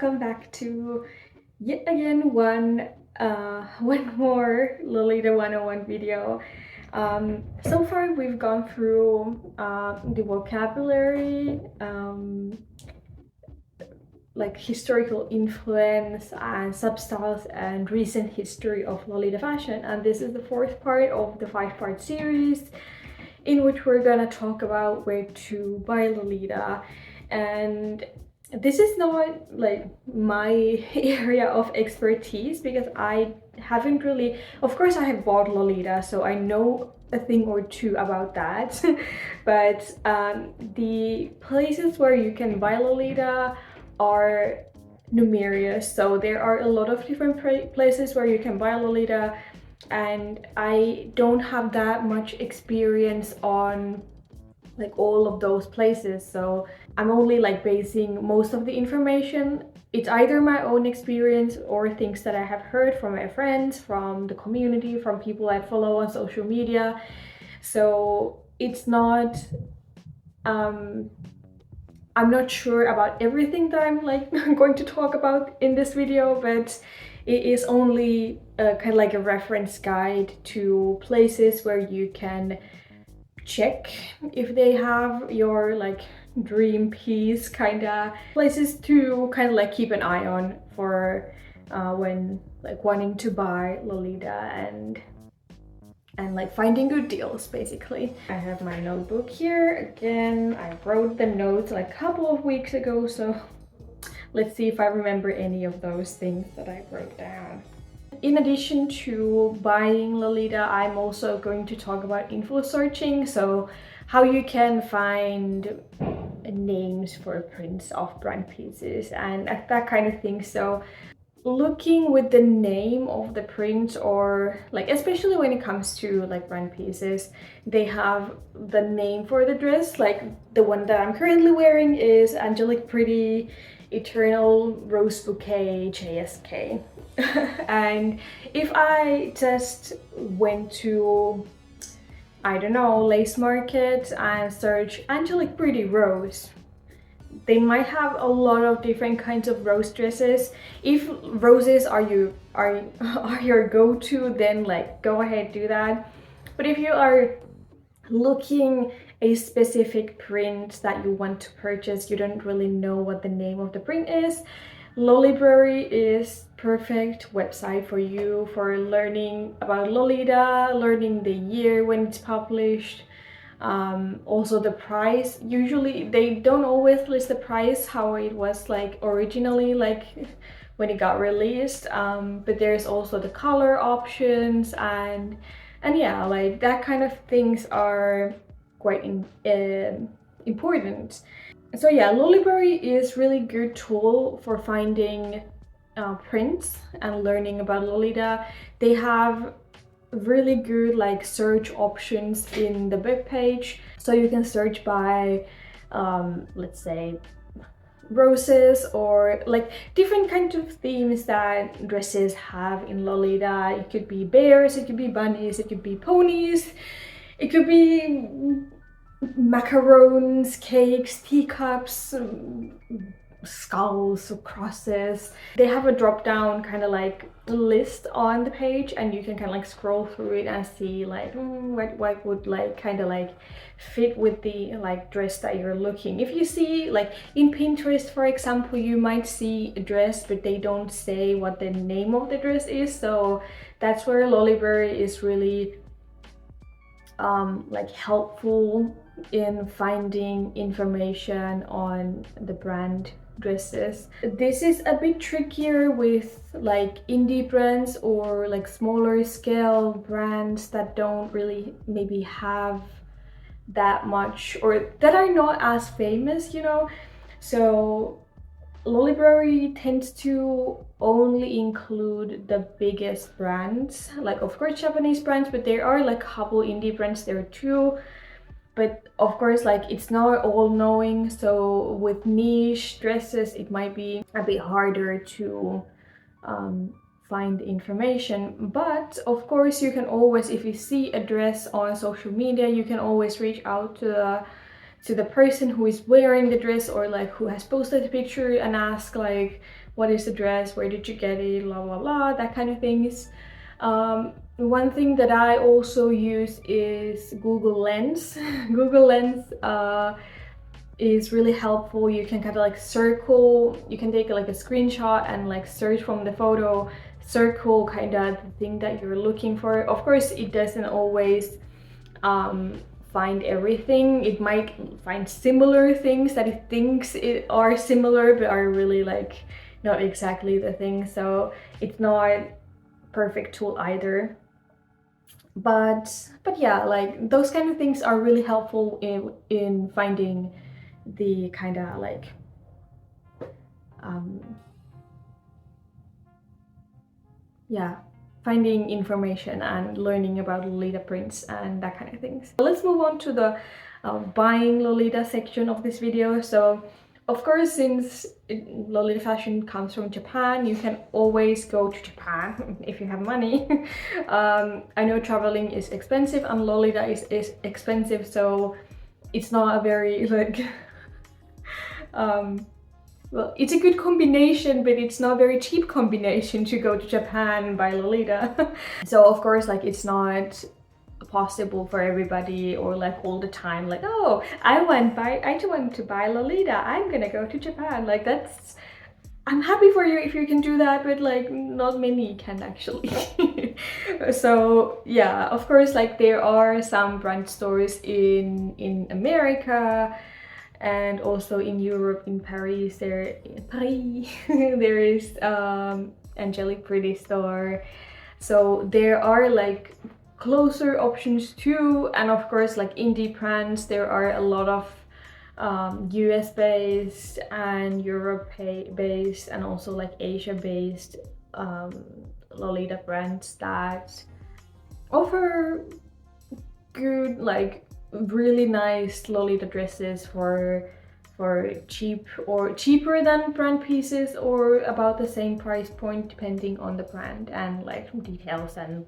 welcome back to yet again one more Lolita 101 video. So far we've gone through the vocabulary, like historical influence and substyles and recent history of Lolita fashion, and this is the fourth part of the 5-part series in which we're gonna talk about where to buy Lolita. And this is not like my area of expertise because I haven't really, of course I have bought Lolita, so I know a thing or two about that. But the places where you can buy Lolita are numerous, so there are a lot of different places where you can buy Lolita, and I don't have that much experience on like all of those places, so I'm only like basing most of the information. It's either my own experience or things that I have heard from my friends, from the community, from people I follow on social media. So it's not I'm not sure about everything that I'm like going to talk about in this video, but it is only kind of like a reference guide to places where you can check if they have your like dream piece, kind of places to kind of like keep an eye on for when like wanting to buy Lolita and like finding good deals basically. I have my notebook here again. I wrote the notes like a couple of weeks ago, so let's see if I remember any of those things that I wrote down. In addition to buying Lolita, I'm also going to talk about info searching, so how you can find names for prints of brand pieces and that kind of thing. So looking with the name of the print, or like especially when it comes to like brand pieces, they have the name for the dress. Like the one that I'm currently wearing is Angelic Pretty Eternal Rose Bouquet JSK. And if I just went to, I don't know, Lace Market and search Angelic Pretty Rose, they might have a lot of different kinds of rose dresses. If roses are your go-to, then like go ahead, do that. But if you are looking a specific print that you want to purchase, you don't really know what the name of the print is, Lolibrary is perfect website for you for learning about Lolita, learning the year when it's published. Also the price. Usually they don't always list the price how it was like originally, like when it got released, but there's also the color options and yeah, like that kind of things are quite important. So yeah, Lolibrary is really good tool for finding prints and learning about Lolita. They have really good like search options in the web page, so you can search by let's say roses or like different kinds of themes that dresses have in Lolita. It could be bears, it could be bunnies, it could be ponies, it could be macarons, cakes, teacups, skulls, crosses. They have a drop down kind of like list on the page, and you can kind of like scroll through it and see like what would like kind of like fit with the like dress that you're looking. If you see like in Pinterest, for example, you might see a dress but they don't say what the name of the dress is, so that's where Lolibrary is really like helpful in finding information on the brand dresses. This is a bit trickier with like indie brands or like smaller scale brands that don't really maybe have that much or that are not as famous, you know. So Lolibrary tends to only include the biggest brands, like of course Japanese brands, but there are like a couple indie brands there too. But of course, like it's not all knowing, so with niche dresses it might be a bit harder to find information. But of course you can always, if you see a dress on social media, you can always reach out to the person who is wearing the dress or like who has posted the picture and ask like, what is the dress, where did you get it, blah blah blah, that kind of things. One thing that I also use is Google Lens. Google Lens is really helpful. You can kind of like circle, you can take like a screenshot and like search from the photo, circle kind of the thing that you're looking for. Of course, it doesn't always find everything. It might find similar things that it thinks it are similar but are really like not exactly the thing, so it's not perfect tool either. But yeah, like those kind of things are really helpful in finding the kind of like yeah, finding information and learning about Lolita prints and that kind of things. Let's move on to the buying Lolita section of this video. So of course, since Lolita fashion comes from Japan, you can always go to Japan if you have money. I know traveling is expensive and Lolita is expensive, so it's not a very like well, it's a good combination, but it's not a very cheap combination to go to Japan and buy Lolita. So of course, like it's not possible for everybody or like all the time, like, oh, I want to buy Lolita, I'm gonna go to Japan. Like that's, I'm happy for you if you can do that, but like not many can actually. So yeah, of course, like there are some brand stores in America and also in Europe, in Paris. There is Angelic Pretty store. So there are like closer options too, and of course like indie brands. There are a lot of US based and Europe based and also like Asia based Lolita brands that offer good, like really nice Lolita dresses for cheap or cheaper than brand pieces, or about the same price point depending on the brand and like details and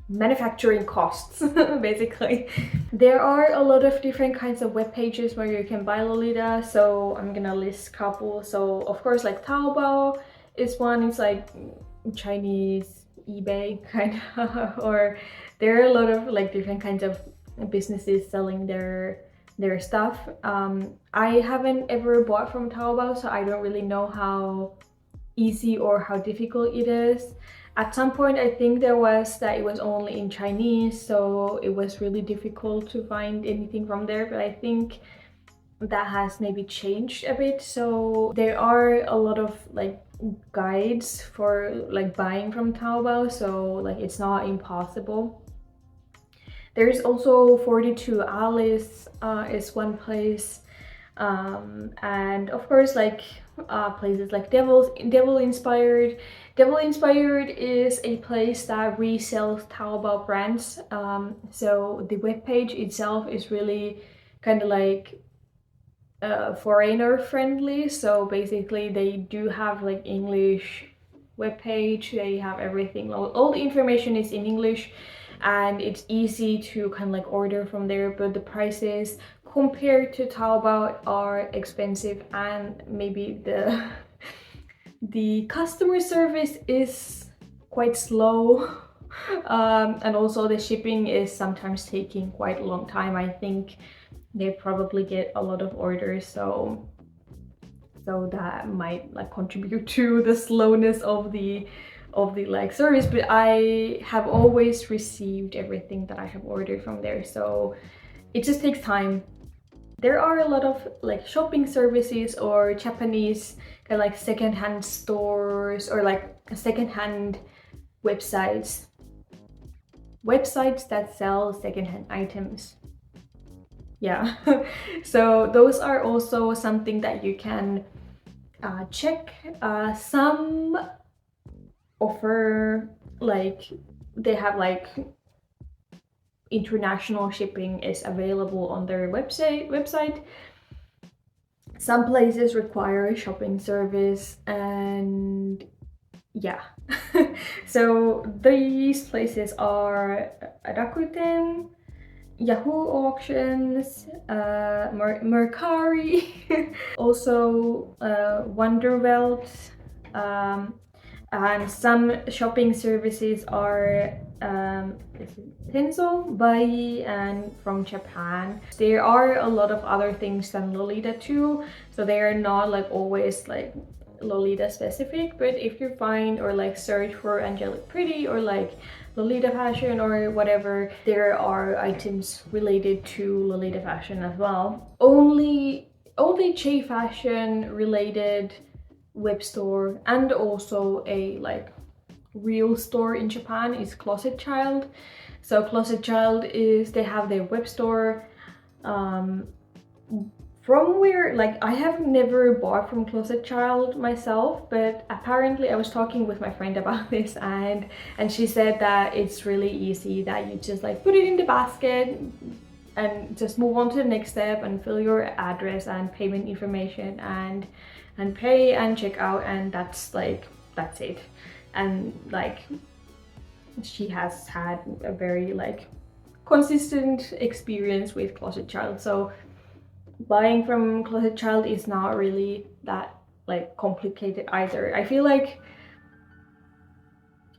manufacturing costs basically. There are a lot of different kinds of web pages where you can buy Lolita, so I'm gonna list a couple. So of course like Taobao is one. It's like Chinese eBay kind of or there are a lot of like different kinds of businesses selling their stuff. I haven't ever bought from Taobao, so I don't really know how easy or how difficult it is. At some point I think there was that it was only in Chinese, so it was really difficult to find anything from there, but I think that has maybe changed a bit. So there are a lot of like guides for like buying from Taobao, so like it's not impossible. There's also 42 Alice is one place, and of course like places like Devil Inspired. Devil Inspired is a place that resells Taobao brands. So the webpage itself is really kind of like foreigner friendly. So basically they do have like English webpage. They have everything. All the information is in English, and it's easy to kind of like order from there, but the prices compared to Taobao are expensive, and maybe the customer service is quite slow. And also the shipping is sometimes taking quite a long time. I think they probably get a lot of orders, so that might like contribute to the slowness of the like service, but I have always received everything that I have ordered from there, so it just takes time. There are a lot of like shopping services or Japanese kind of like secondhand stores or like secondhand websites that sell secondhand items. Yeah. So those are also something that you can check. Some offer like they have like international shipping is available on their website. Some places require a shopping service, and yeah. So these places are Rakuten, Yahoo Auctions, Mercari, also Wonderwelt, And some shopping services are Tenso, Bai, and from Japan. There are a lot of other things than Lolita too, so they are not like always like Lolita specific, but if you find or like search for Angelic Pretty or like Lolita fashion or whatever, there are items related to Lolita fashion as well. Only Jfashion related web store and also a like real store in Japan is Closet Child. So Closet Child is, they have their web store from where, like, I have never bought from Closet Child myself, but apparently I was talking with my friend about this, and she said that it's really easy, that you just like put it in the basket and just move on to the next step and fill your address and payment information and pay and check out, and that's it. And like she has had a very like consistent experience with Closet Child, so buying from Closet Child is not really that like complicated either. I feel like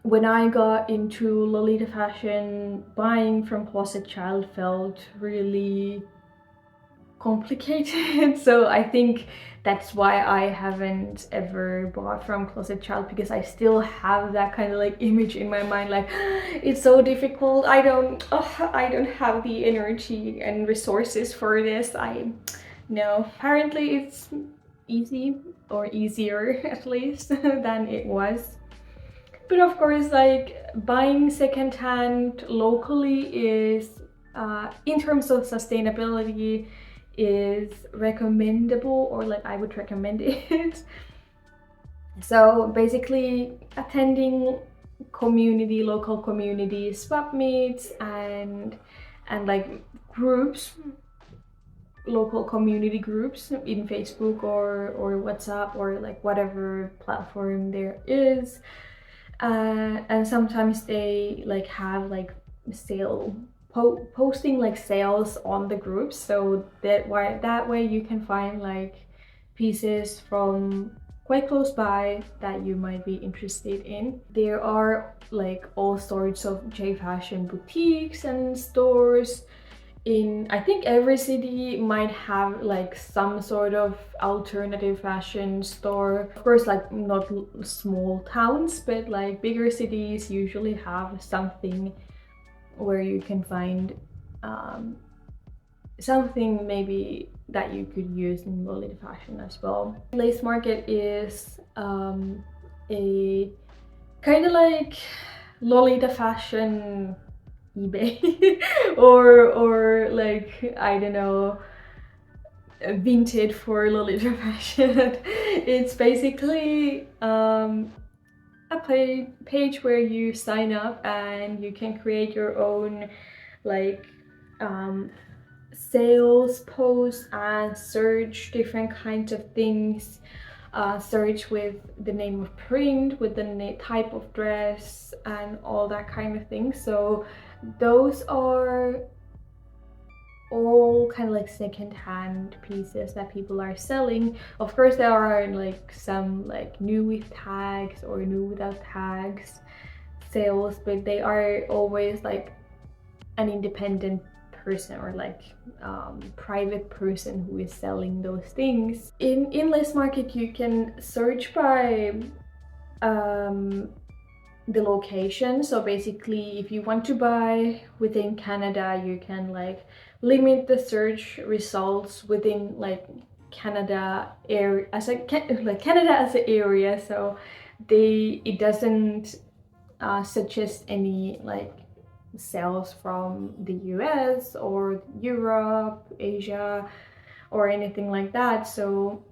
when I got into Lolita fashion, buying from Closet Child felt really complicated. So I think that's why I haven't ever bought from Closet Child, because I still have that kind of like image in my mind, like it's so difficult, I don't have the energy and resources for this. No, apparently it's easy, or easier at least than it was. But of course, like buying secondhand locally is in terms of sustainability is recommendable, or like I would recommend it. So basically attending local community swap meets and like groups, local community groups in Facebook or WhatsApp or like whatever platform there is, and sometimes they like have like posting like sales on the groups, so that way you can find like pieces from quite close by that you might be interested in. There are like all sorts of Jfashion boutiques and stores in, I think every city might have like some sort of alternative fashion store. Of course, like not small towns, but like bigger cities usually have something where you can find something maybe that you could use in Lolita fashion as well. Lace Market is a kind of like Lolita fashion eBay or like, I don't know, Vinted for Lolita fashion. It's basically a page where you sign up and you can create your own like sales posts and search different kinds of things. Search with the name of print, with the type of dress and all that kind of thing. So those are all kind of like second-hand pieces that people are selling. Of course, there are like some like new with tags or new without tags sales, but they are always like an independent person or like private person who is selling those things. In Lace Market, you can search by the location. So basically, if you want to buy within Canada, you can like limit the search results within like Canada area as a like Canada as an area. So it doesn't suggest any like sales from the US or Europe, Asia, or anything like that. So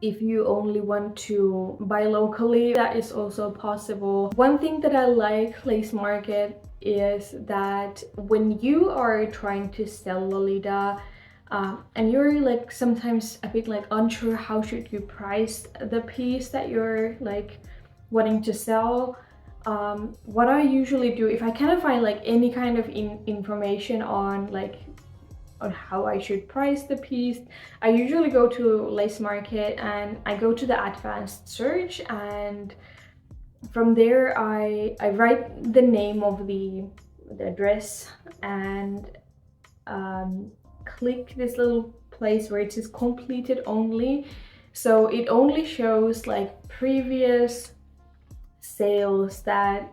if you only want to buy locally, that is also possible. One thing that I like Lace Market is that when you are trying to sell Lolita and you're like sometimes a bit like unsure how should you price the piece that you're like wanting to sell, what I usually do, if I cannot find like any kind of information on like on how I should price the piece, I usually go to Lace Market and I go to the advanced search, and from there I write the name of the dress and click this little place where it says completed only. So it only shows like previous sales that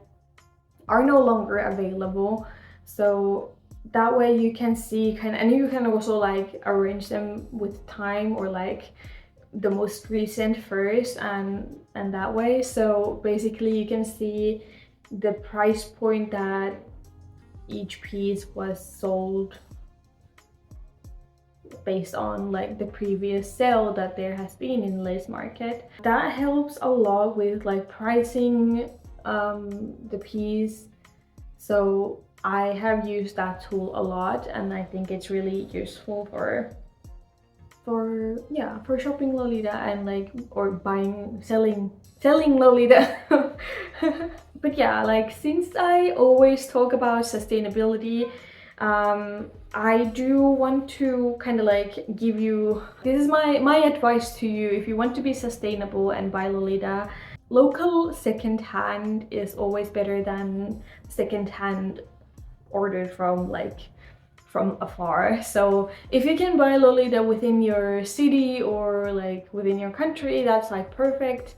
are no longer available. So that way you can see and you can also like arrange them with time, or like the most recent first, and that way. So basically you can see the price point that each piece was sold based on like the previous sale that there has been in Lace Market. That helps a lot with like pricing the piece. So I have used that tool a lot, and I think it's really useful for shopping Lolita and like, or selling Lolita. But yeah, like since I always talk about sustainability, I do want to kind of like give you, this is my advice to you. If you want to be sustainable and buy Lolita, local secondhand is always better than secondhand ordered from afar. So if you can buy Lolita within your city or like within your country, that's like perfect.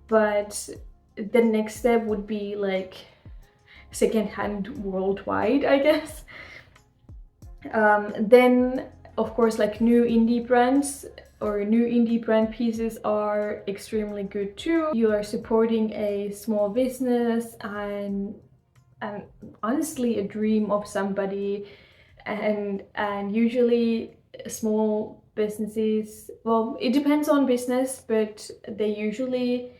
But the next step would be like secondhand worldwide, I guess. Then of course like new indie brands or new indie brand pieces are extremely good too. You are supporting a small business and honestly a dream of somebody, and usually small businesses, well, it depends on business, but they usually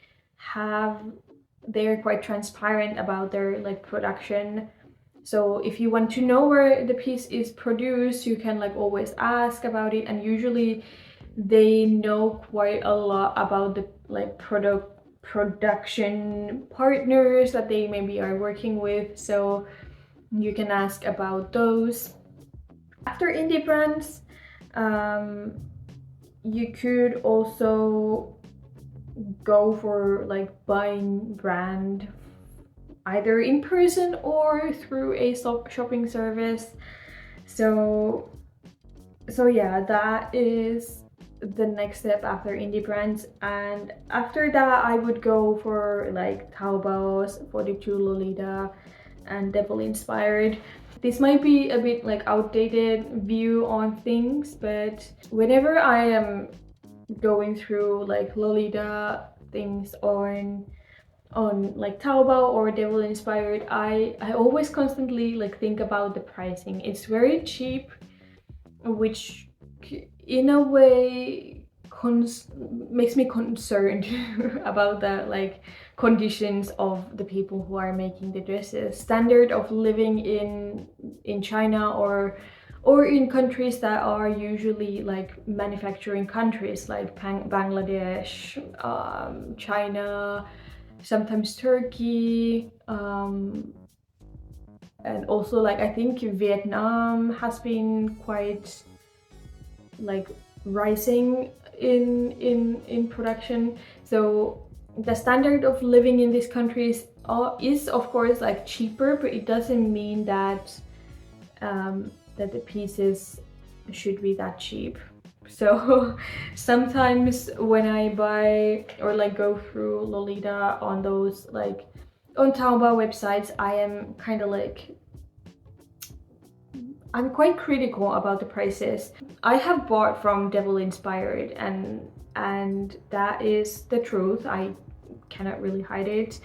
they're quite transparent about their like production. So if you want to know where the piece is produced, you can like always ask about it, and usually they know quite a lot about the like production partners that they maybe are working with, so you can ask about those. After indie brands, you could also go for like buying brand either in person or through a shopping service. So yeah, that is the next step after indie brands. And after that I would go for like Taobao's 42 Lolita and Devil Inspired. This might be a bit like outdated view on things, but whenever I am going through like Lolita things on like Taobao or Devil Inspired, I always constantly like think about the pricing. It's very cheap, which in a way makes me concerned about the like conditions of the people who are making the dresses. Standard of living in China or in countries that are usually like manufacturing countries like Bangladesh, China, sometimes Turkey, and also like I think Vietnam has been quite like rising in production. So the standard of living in these countries is of course like cheaper, but it doesn't mean that that the pieces should be that cheap. So sometimes when I buy or like go through Lolita on those like on Taobao websites, I am kind of like, I'm quite critical about the prices. I have bought from Devil Inspired, and that is the truth. I cannot really hide it,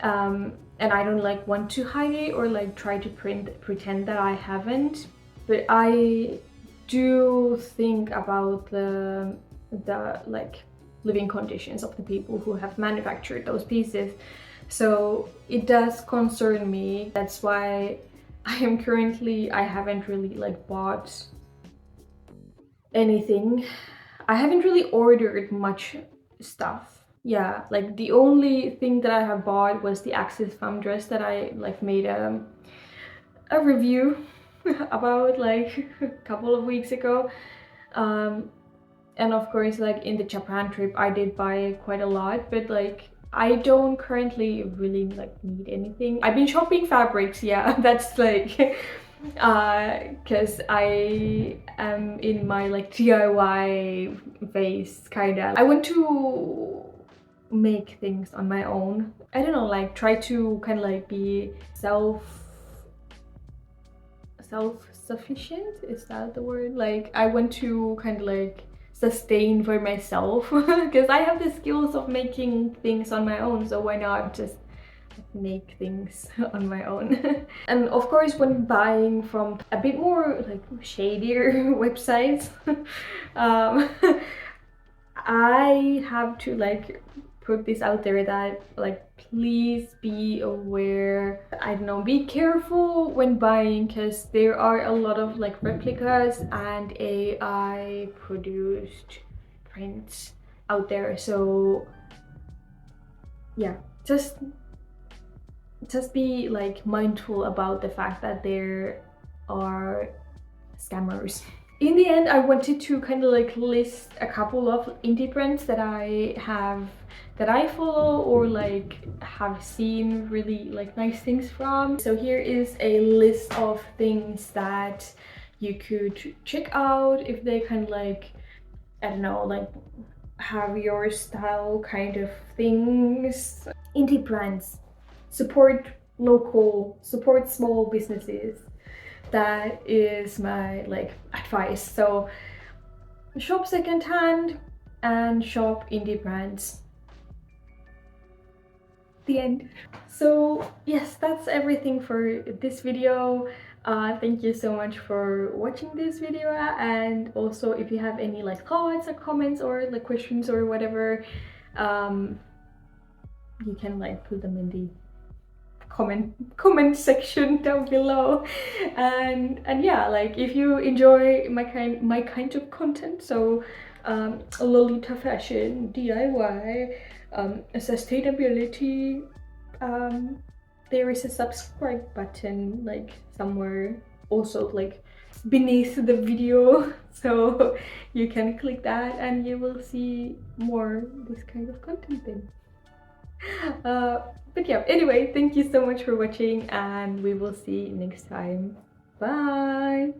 and I don't like want to hide it or like try to pretend that I haven't. But I do think about the like living conditions of the people who have manufactured those pieces. So it does concern me. That's why I haven't really like bought anything. I haven't really ordered much stuff. Yeah, like the only thing that I have bought was the Axis Femme dress that I like made a review about like a couple of weeks ago. And of course, like in the Japan trip I did buy quite a lot, but like I don't currently really like need anything. I've been shopping fabrics, yeah. That's like because I am in my like DIY phase kinda. I want to make things on my own. I don't know, like try to kind of like be self-sufficient, is that the word? Like I want to kind of like sustain for myself because I have the skills of making things on my own, so why not just make things on my own. And of course, when buying from a bit more like shadier websites, um, I have to like put this out there that like please be aware, I don't know, be careful when buying, because there are a lot of like replicas and AI produced prints out there. So yeah, just be like mindful about the fact that there are scammers. In the end, I wanted to kind of like list a couple of indie brands that I follow or like have seen really like nice things from. So here is a list of things that you could check out if they kind of like, I don't know, like have your style kind of things. Indie brands, support local, support small businesses. That is my like advice. So shop secondhand and shop indie brands. The end. So yes, that's everything for this video. Thank you so much for watching this video, and also if you have any like thoughts or comments or like questions or whatever, you can like put them in the comment section down below. And yeah, like if you enjoy my kind of content, so Lolita fashion, DIY, sustainability, there is a subscribe button like somewhere also like beneath the video, so you can click that and you will see more this kind of content then. But yeah, anyway, thank you so much for watching and we will see you next time. Bye!